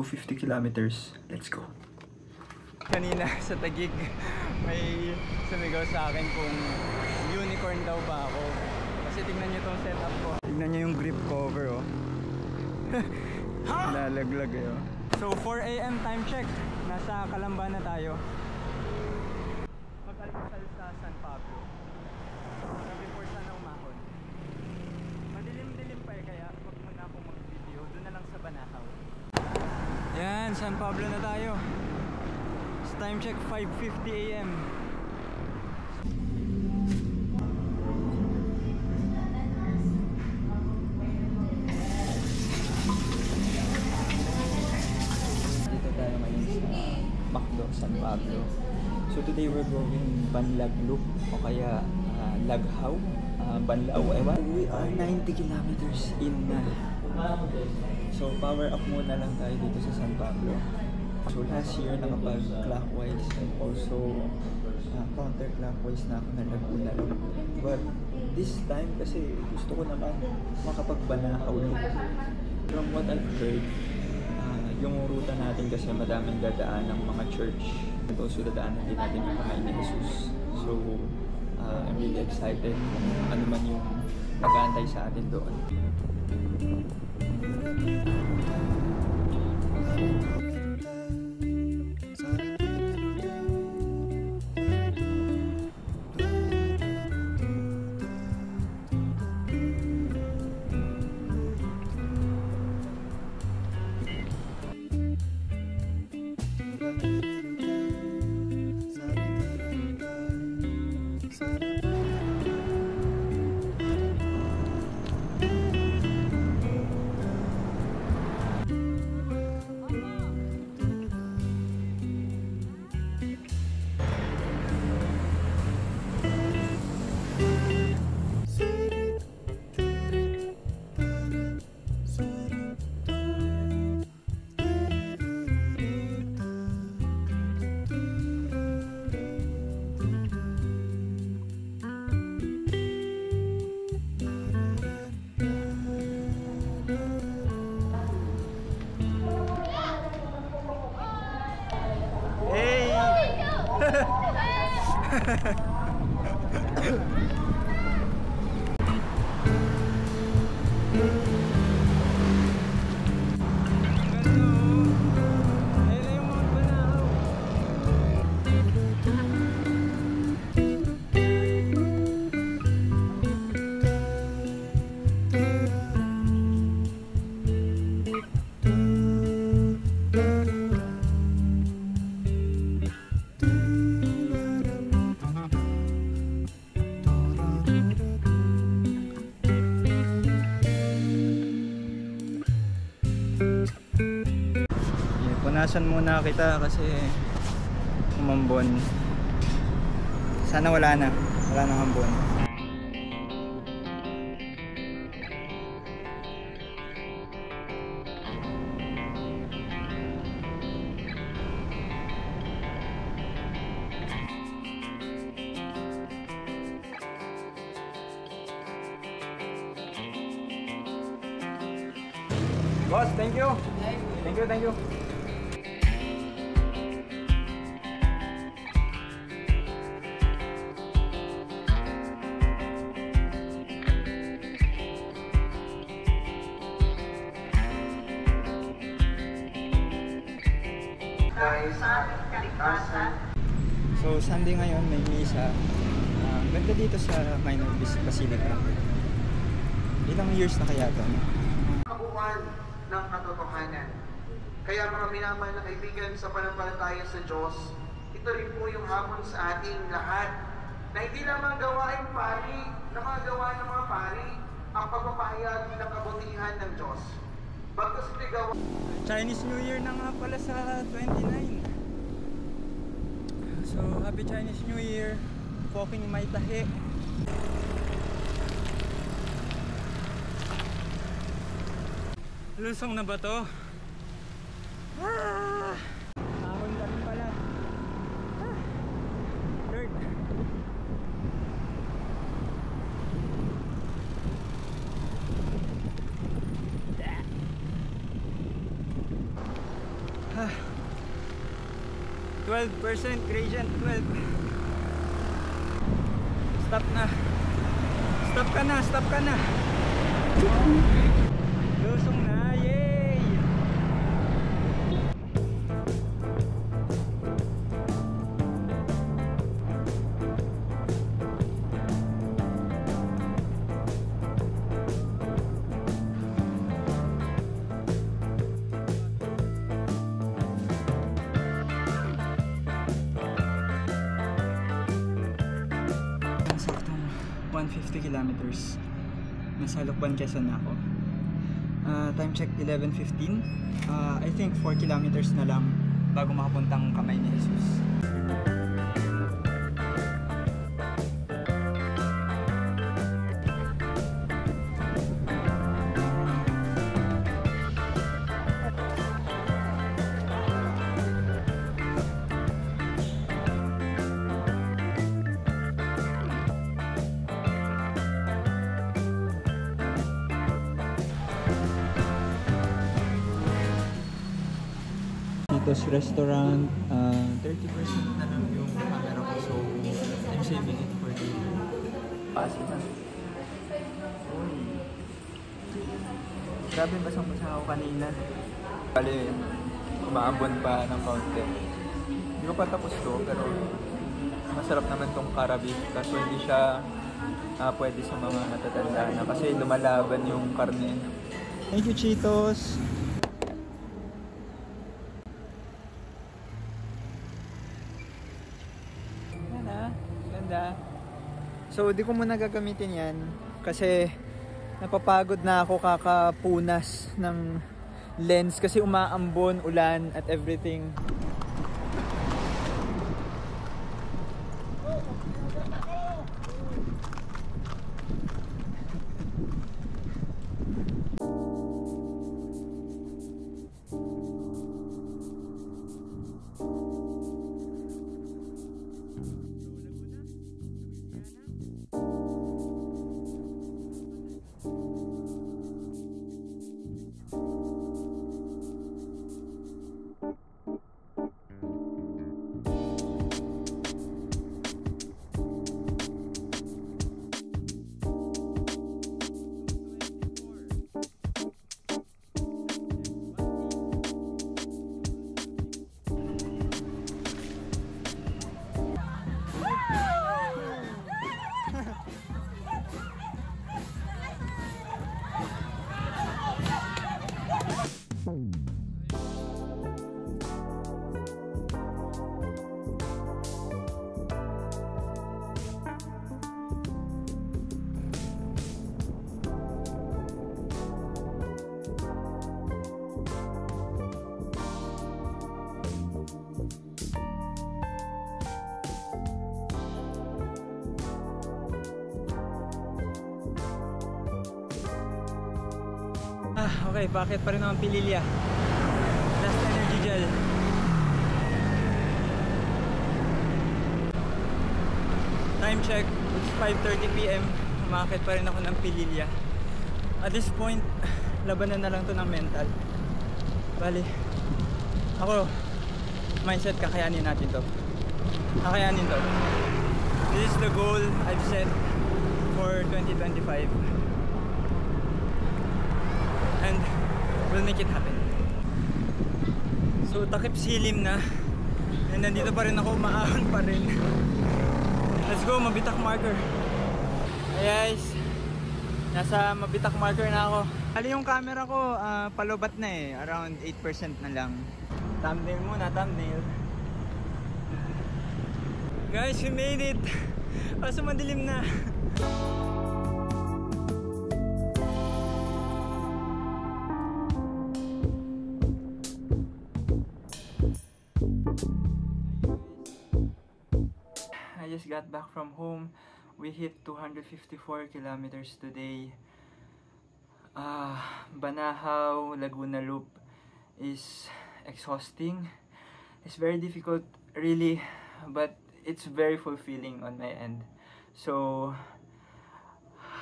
250 kilometers. Let's go. Kanina sa Taguig, may sumigaw sa akin kung unicorn daw ba ako. Kasi tignan nyo itong setup ko. Tignan nyo yung grip cover, oh. Lalaglag, eh, oh. So 4 AM time check. Nasa Calamba na tayo. Mag-almusal sa San Pablo. Before sana umahon. Madilim-dilim pa eh, kaya wag muna ako mag-video. Doon na lang sa Banahaw. Yan, San Pablo na tayo. Time check 5:50 AM. Dito tayo ngayon sa Macdo, San Pablo. So today we're going Banlaglo o kaya Laghaw, Banlao, ewan. We are 90 kilometers in na. So power up muna lang tayo dito sa San Pablo. So last year nakapag-clockwise and also counter-clockwise na ako na Laguna. But this time kasi gusto ko naman makapag-Banahaw. From what I've heard, yung ruta natin kasi madaming dadaan ng mga church. And also dadaanan din natin yung kamay ni Jesus. So I'm really excited kung ano man yung nag-aantay sa atin doon. Punasan muna kita kasi umambon. Sana wala nang ambon. Boss, thank you. Thank you. So Sunday ngayon may misa. Ganda dito sa Minor Basilica. Ilang years na kaya ito? Kabuuan ng katotohanan. Kaya mga minamahal na kaibigan sa pananampalataya sa Diyos, ito rin po yung hamon sa ating lahat na hindi lamang gawain pari, nakagawa ng mga pari ang pagpapahayag ng kabutihan ng Diyos. Bagkus ito'y gawa. Chinese New Year na nga pala sa 29. So happy Chinese New Year. Fucking may tahi. Lusong na ba to? Ahon ka rin pala. Lord. 12% gradient, 12. Stop na. Stop ka na, stop ka na. Lusong na, yay! Saktong 150 kilometers. Nasa Lucban, Quezon na ako. Time check 11:15. I think 4 kilometers na lang bago makapuntang Kamay ni Jesus. Dito's Restaurant, 30% na lang yung camera ko, so I'm saving it for the pasok na. Grabe basang-basa ako kanina. Bali, umaambon pa ng kaunti. Hindi ko pa tapos to, pero masarap naman tong Karabi. Kaso hindi siya pwede sa mga matatanda na kasi lumalaban yung karne. Thank you, Cheetos! So di ko muna gagamitin yan kasi napapagod na ako kakapunas ng lens kasi umaambon, ulan at everything. Okay, bakit pa rin naman Pililya? Last energy gel. Time check, it's 5:30 PM. Umakit pa rin ako ng Pililya. At this point, labanan na lang to ng mental. Bali, ako, mindset, kakayanin natin to. Kakayanin to. This is the goal I've set for 2025. And we'll make it happen. So takip silim na. And nandito pa rin ako, umaahon pa rin. Let's go, Mabitak Marker. Hey guys, nasa Mabitak Marker na ako. Hali yung camera ko, palobat na eh. Around 8% na lang. Thumbnail muna, thumbnail. Guys, we made it. Kaso madilim na. I just got back from home. We hit 254 kilometers today. Banahaw, Laguna Loop is exhausting. It's very difficult, really, but it's very fulfilling on my end. So,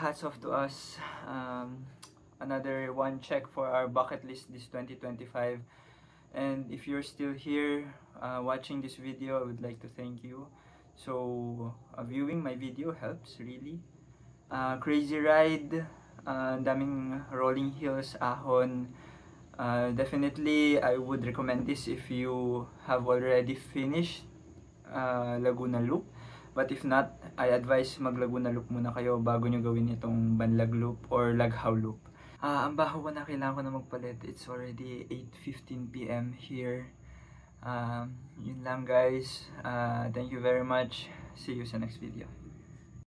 hats off to us. Another one check for our bucket list this 2025. And if you're still here, watching this video, I would like to thank you. So viewing my video helps really. Crazy ride, daming rolling hills, ahon. Definitely I would recommend this if you have already finished Laguna Loop. But if not, I advise mag Laguna Loop muna kayo bago nyo gawin itong Banlag Loop or Laghaw Loop. Ang baho ko na, kailangan ko na magpalit. It's already 8:15 PM here. Yun lang guys. Thank you very much. See you sa next video.